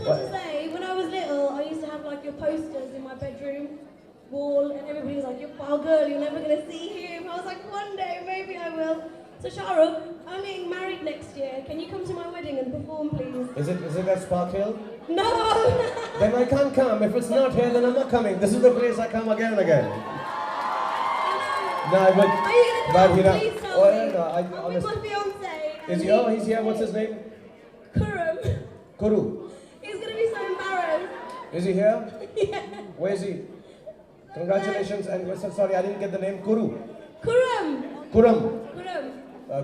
wanted to say, when I was little, I used to have like your posters in my bedroom wall, and everybody was like, "You're foul girl, you're never gonna see him." I was like, one day, maybe I will. So Shahrukh, I'm getting married next year. Can you come to my wedding and perform, please? Is it at Spark Hill? No! Then I can't come. If it's not here, then I'm not coming. This is the place I come again and again. No, but Are you gonna come? Please tell me. no, I'm with my fiance. Is he? Oh, he's here. What's his name? Kurum. Kuru. He's gonna be so embarrassed. Is he here? Yeah. Where is he? Congratulations and sorry, I didn't get the name. Kuru. Kurum. Kuram. Kurum.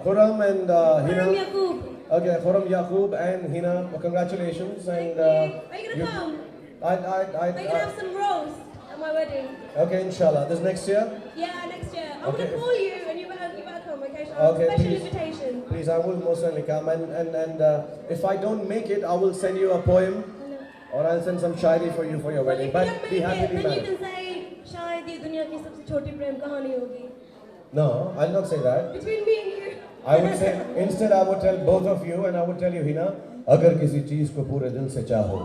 Kuram and Kurum Hina. Yaqub. Okay, Kuram Yaqub and Hina. Congratulations and. Are you gonna come? Are you I. gonna have some roast at my wedding? Okay, inshallah. This next year. Yeah, next year. I'm Okay. gonna call you and you better come, okay? Okay, Special please. invitation. Please, I will most certainly come and if I don't make it, I will send you a poem or I'll send some shairi for you for your Well, wedding. if you But don't be make happy, it, be then you married. can say, शायद ये दुनिया की सबसे छोटी प्रेम कहानी होगी. No, I'll not say that. Between me and you. I would say, instead I would tell both of you and I would tell you, Hina, अगर किसी चीज को पूरे दिल से चाहो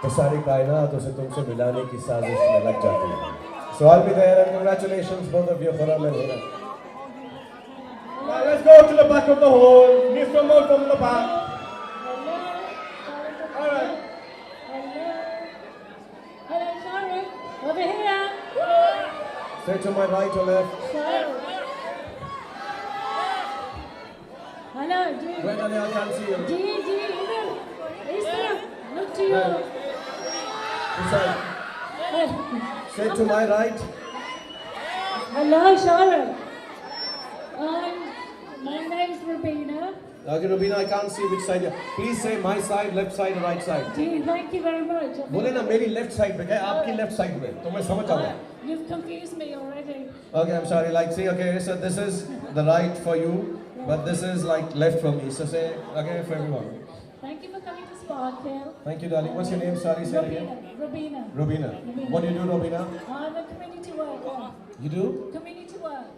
तो सारी कायनात उसे तुमसे मिलाने की साजिश में लग जाती है. So I'll be there and congratulations both of you, Khuram and Hina. Now let's go to the back of the hall. Need some more from the back. All right. Hello, Shahrukh. Over here. Stay to my right or left. Hello, ji. Wait, I can't see you. जी, इधर. इस तरफ. Look to you. This side. Stay to my right. Hello, Shahrukh. My name's Rubina. Okay, Rubina, I can't see which side. Please say my side, left side, right side. Gee, thank you very much. बोले ना मेरी left side पे क्या आपकी left side में तो मैं समझ जाऊँगा. You've confused me already. Okay, I'm sorry. Like, see, okay, so this is the right for you, but this is like left for me. So say, okay, for everyone. Thank you for coming to Spark Hill. Thank you, darling. What's your name? Sorry, say it again. Rubina. Rubina. What do you do, Rubina? I'm a community worker. You do? Community work.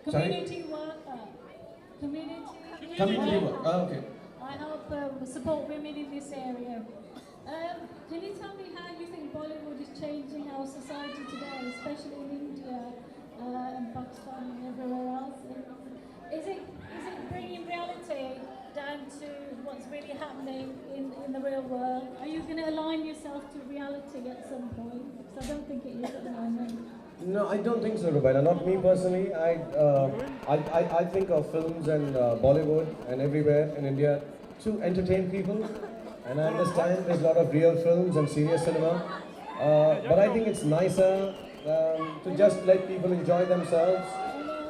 Sorry? Community worker. Community work. Oh, okay. I help support women in this area. Can you tell me how you think Bollywood is changing our society today, especially in India and Pakistan and everywhere else? Is it bringing reality down to what's really happening in the real world? Are you going to align yourself to reality at some point? Because I don't think it is at the moment. No, I don't think so, Rubina. Not me personally. I think of films and Bollywood and everywhere in India to entertain people. And I understand there's a lot of real films and serious cinema. But I think it's nicer to just let people enjoy themselves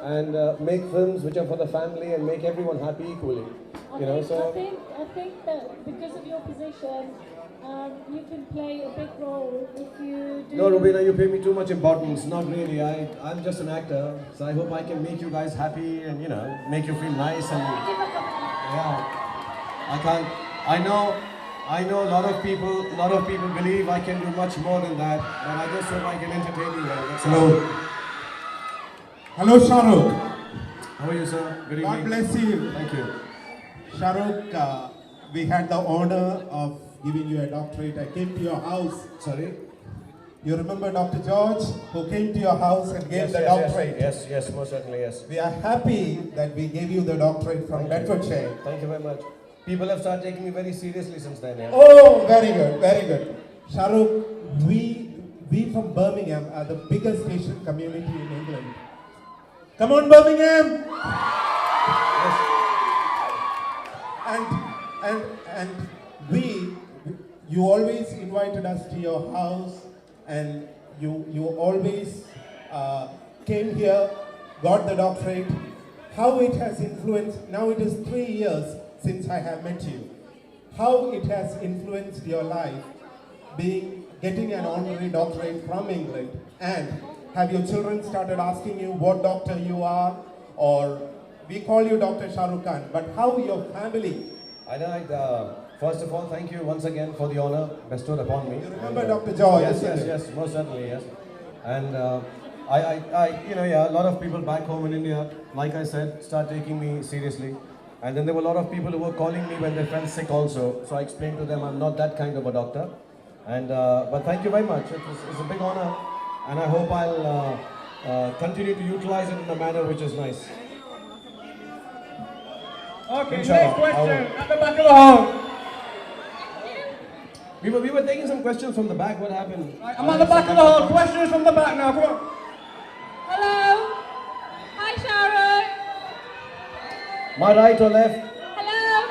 and make films which are for the family and make everyone happy equally. You know, so. I think that because of your position, you can play a big role if you do. No, Rubina, you pay me too much importance. Not really. I'm just an actor, so I hope I can make you guys happy and make you feel nice and yeah. I can't. I know a lot of people believe I can do much more than that, but I just hope I can entertain you guys. That's all. Hello, Shahrukh. How are you, sir? Good evening. God bless you. Thank you. Shahrukh, we had the honor of giving you a doctorate. I came to your house. Sorry? You remember Dr. George, who came to your house and gave the doctorate? Yes, most certainly, yes. We are happy that we gave you the doctorate from Bedfordshire. Thank you very much. People have started taking me very seriously since then. Yeah. Oh, very good, very good. Shahrukh, we from Birmingham are the biggest Asian community in England. Come on, Birmingham! And you always invited us to your house, and you always came here, got the doctorate. How it has influenced, now it is 3 years since I have met you. How it has influenced your life, getting an honorary doctorate from England, and have your children started asking you what doctor you are, or we call you Dr. Shahrukh Khan, but how your family? First of all, thank you once again for the honor bestowed upon me. You remember Dr. George? Yes, most certainly, yes. And a lot of people back home in India, like I said, start taking me seriously. And then there were a lot of people who were calling me when they felt sick also. So I explained to them I'm not that kind of a doctor. And but thank you very much. It's a big honor, and I hope I'll continue to utilize it in a manner which is nice. Okay, Inshallah. next question at the back of the hall. We were taking some questions from the back. What happened? Right, I'm at the back of the hall. Questions from the back now. Come on. Hello. Hi, Sharon. My right or left? Hello.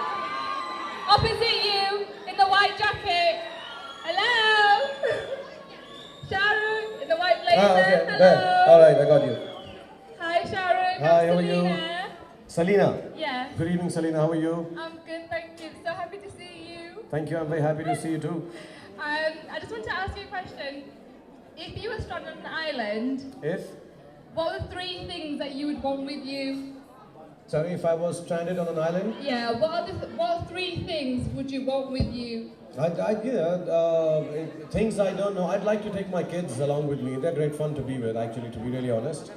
Opposite you in the white jacket. Hello. Sharon in the white blazer. Okay. Hello. There. All right, I got you. Hi, Sharon. Hi, I'm how are you? Selena. Selena. Yeah. Good evening, Selena. How are you? I'm good, thank you. So happy to see you. Thank you. I'm very happy to see you too. I just want to ask you a question. If you were stranded on an island, If? what were 3 things that you would want with you? Sorry, if I was stranded on an island? Yeah. What 3 things would you want with you? Things I don't know. I'd like to take my kids along with me. They're great fun to be with, actually, to be really honest.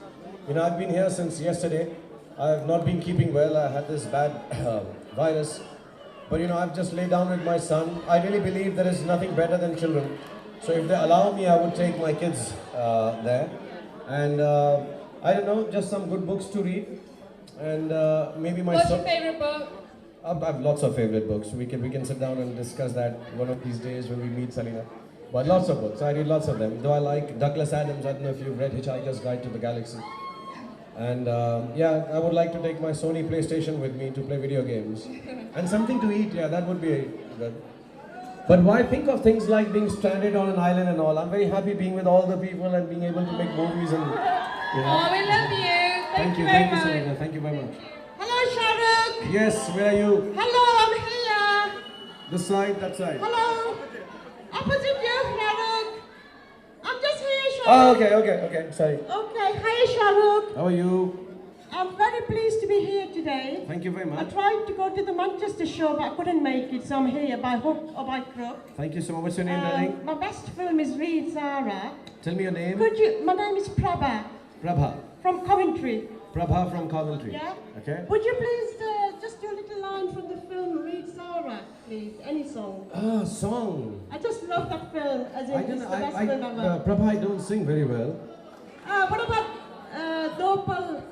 You know, I've been here since yesterday. I've not been keeping well. I had this bad virus. But you know, I've just laid down with my son. I really believe there is nothing better than children. So if they allow me, I would take my kids there. And I don't know, just some good books to read. And maybe my What's son. your favorite book? I have lots of favorite books. We can sit down and discuss that one of these days when we meet Selena. But lots of books. I read lots of them. Though I like Douglas Adams. I don't know if you've read Hitchhiker's Guide to the Galaxy. And yeah, I would like to take my Sony PlayStation with me to play video games. And something to eat, yeah, that would be good. But why think of things like being stranded on an island and all? I'm very happy being with all the people and being able to make movies and, you know. Oh, we love you. Thank you very Thank you, much. Selena. Thank you very much. Hello, Shahrukh. Yes, where are you? Hello, I'm here. This side, that side. Hello. Opposite you, Shahrukh. I'm just here, Shahrukh. Oh, okay, sorry. Okay, hi, Shahrukh. How are you? I'm very pleased to be here today. Thank you very I much. tried to go to the Manchester show, but I couldn't make it, so I'm here by hook or by crook. Thank you so much. What's your name, darling? My best film is Reed Zara. Tell me your name. My name is Prabha Prabha. from Coventry. Prabha from Coventry. Yeah? Okay. Would you please just do a little line from the film Reed Zara, please? Any song. Ah, song. I just love that film, as in I it's don't the know. best film ever. Prabha, I don't sing very well. What about Dopal,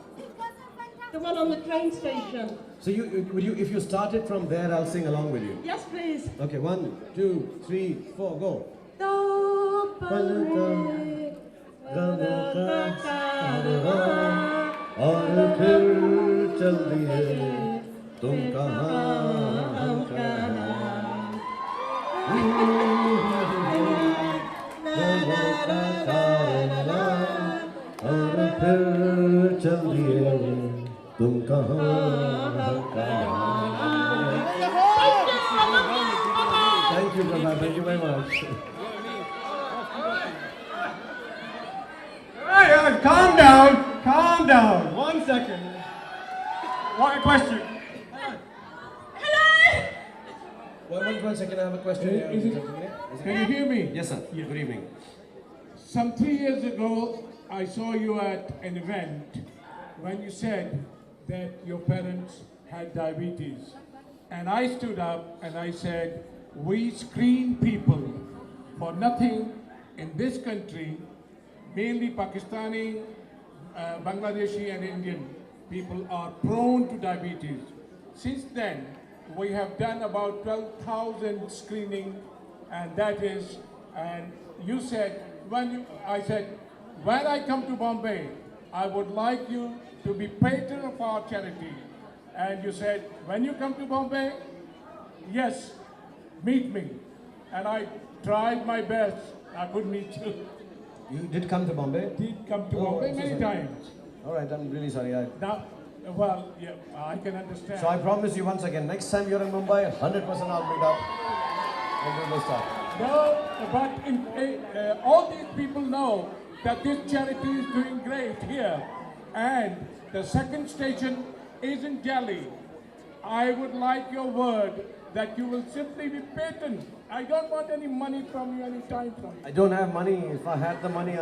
the one on the train station? So if you started from there, I'll sing along with you. Yes, please. Okay, 1, 2, 3, 4, go. Dopal re, और फिर चल दिए तुम कहाँ हम और फिर चल दिए तुम कहाँ हम Thank you, Prabha. Thank you very much. Hey, calm down. Calm down. 1 second. One question. One second, I have a question. Can you hear me? Yes, sir. Yeah. Good evening. Some 3 years ago, I saw you at an event when you said that your parents had diabetes. And I stood up and I said, we screen people for nothing in this country, mainly Pakistani, Bangladeshi and Indian people are prone to diabetes. Since then, we have done about 12,000 screening, and that is, and you said, I said, when I come to Bombay, I would like you to be patron of our charity. And you said, when you come to Bombay, yes, meet me. And I tried my best. I could meet you. You did come to Bombay? Did come to Bombay so many sorry. times. All right, I'm really sorry. Now, well, yeah, I can understand. So I promise you once again, next time you're in Mumbai, 100% I'll meet up and we will start. No, but all these people know that this charity is doing great here. And the second station is in Delhi. I would like your word that you will simply be patron. I don't want any money from you, any time from you. I don't have money. If I had the money,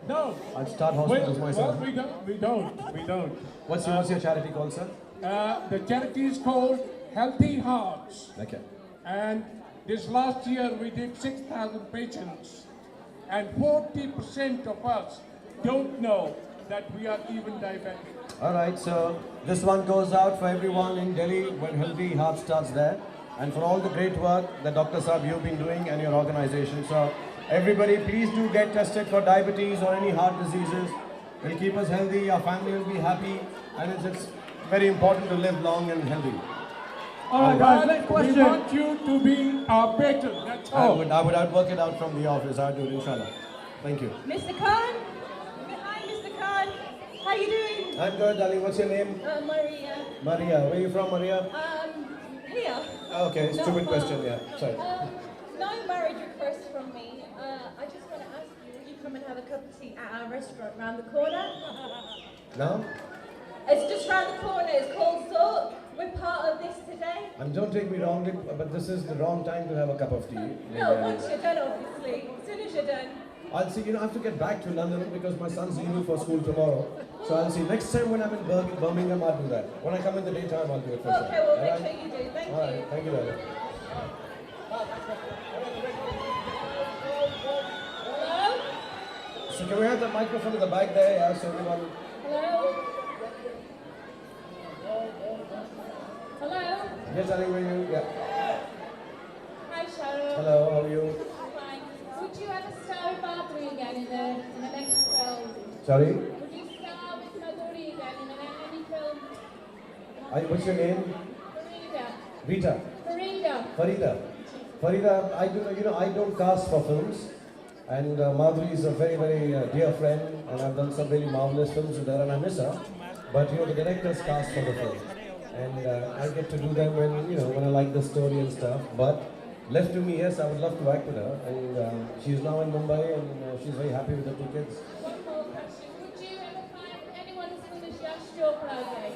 No. I'd start hospitals myself. Well, we don't. What's your charity called, sir? The charity is called Healthy Hearts. Okay. And this last year we did 6,000 patients. And 40% of us don't know that we are even diabetic. All right, so this one goes out for everyone in Delhi when Healthy Heart starts there. And for all the great work that Dr. Saab you've been doing and your organization. So everybody, please do get tested for diabetes or any heart diseases. It'll keep us healthy, our family will be happy, and it's very important to live long and healthy. All right, guys, But next question. we want you to be our patron, that's all. I'd work it out from the office. I'd do it, inshallah. Thank you. Mr. Khan? Hi, Mr. Khan. How you doing? I'm good, darling. What's your name? Maria. Maria. Where are you from, Maria? Here. Okay, No, stupid question, yeah. Sorry. No marriage request from me. I just want to ask you, will you come and have a cup of tea at our restaurant round the corner? Now? It's just round the corner. It's called Zort. We're part of this today. And don't take me wrongly, but this is the wrong time to have a cup of tea. No, once you're done, obviously. As soon as you're done. I'll see, I have to get back to London because my son's leaving for school tomorrow. So I'll see. Next time when I'm in Birmingham, I'll do that. When I come in the daytime, I'll do it for sure. Okay, well, All make right? sure you do. Thank All you. right, thank you, darling. Hello? So can we have the microphone at the back there, yeah, so everyone... Hello? Hello? Yes, darling, where are you? Yeah. Hi, Sharon. Hello, how are you? Fine. Would you ever star with Badri again in the next film? Sorry? Would you star with Madhuri again in any film? What's your name? Farida. Rita. Farida. Farida, I don't cast for films. And Madhuri is a very, very dear friend, and I've done some really marvelous films with her, and I miss her. But the directors cast for the film, and I get to do them when I like the story and stuff. But left to me, yes, I would love to act with her, and she's now in Mumbai, and she's very happy with the 2 kids. One more question. Would you ever find anyone as good as Yash Chopra again?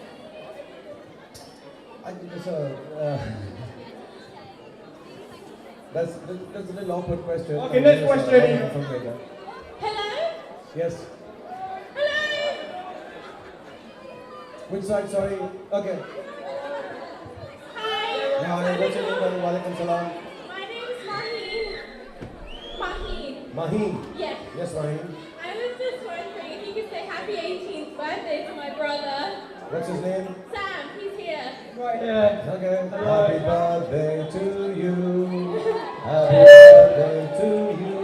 That's a little awkward question. Okay, next question. Hello? Yes. Hello? Which side? Sorry. Okay. Hi. Hi. What's your name? Walaikum salam. My name is Maheen. Maheen. Maheen. Yes. Yes, Maheen. I was just wondering if you could say happy 18th birthday to my brother. What's his name? Sam, he's here. Right here. Okay. Happy birthday to you. Happy birthday to you.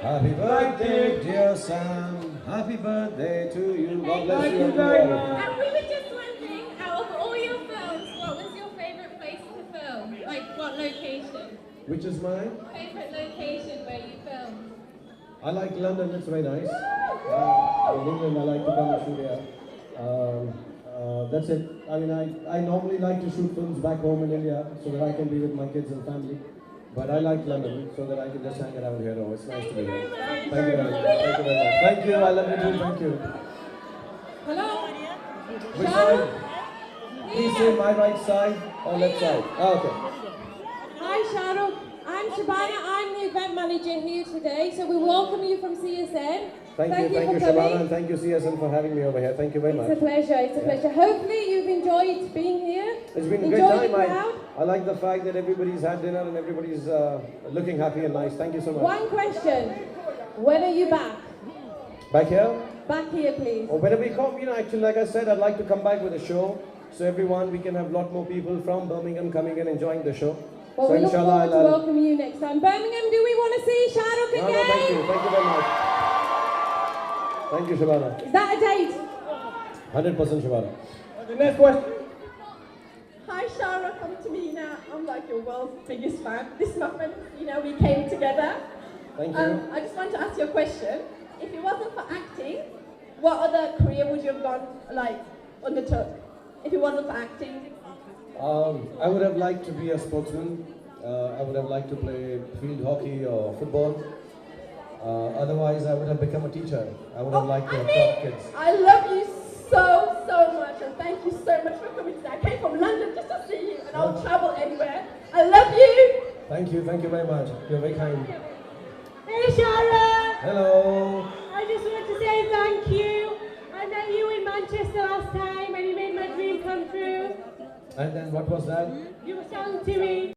Happy birthday, dear Sam. Happy birthday to you. God bless you. Thank you very much. And we were just wondering, out of all your films, what was your favourite place to film? Like, what location? Which is mine? Favourite location where you filmed? I like London. It's very nice. In England, I like to come and shoot here. That's it. I mean, I normally like to shoot films back home in India so that I can be with my kids and family. But I like London so that I can just hang around here. Oh, it's nice to be here. Thank you very much. Thank you very much. Thank you. I love you too. Thank you. Hello? Which side? Please say my right side or left side. Oh, okay. Hi, Shahrukh. I'm Shabana. I'm the event manager here today. So we welcome you from CSN. Thank you, for Shabana, coming. and thank you, CSN, for having me over here. Thank you very much. It's a pleasure. It's a pleasure. Hopefully you've enjoyed being here. It's been a great Enjoy the time. crowd. I like the fact that everybody's had dinner and everybody's looking happy and nice. Thank you so much. One question. When are you back? Back here? Back here, please. Or whenever we come, actually, like I said, I'd like to come back with a show. So everyone, we can have a lot more people from Birmingham coming and enjoying the show. Well, so we look forward to I'll- welcoming you next time. Birmingham, do we want to see Shahrukh again? No, thank you. Thank you very much. Thank you, Shabana. Is that a date? 100% Shabana. Okay, next question. Hi Shara, come to me now. I'm like your world's biggest fan. This is my friend, we came together. Thank you. I just want to ask you a question. If it wasn't for acting, what other career would you have undertook? If it wasn't for acting? I would have liked to be a sportsman. I would have liked to play field hockey or football. Otherwise, I would have become a teacher. I would have liked to have taught kids. I love you so much, and thank you so much for coming today. I came from London just to see you, and I'll travel anywhere. I love you. Thank you very much. You're very kind. Hey, Shahrukh. Hello. I just want to say thank you. I met you in Manchester last time and you made my dream come true. And then what was that? You were on TV.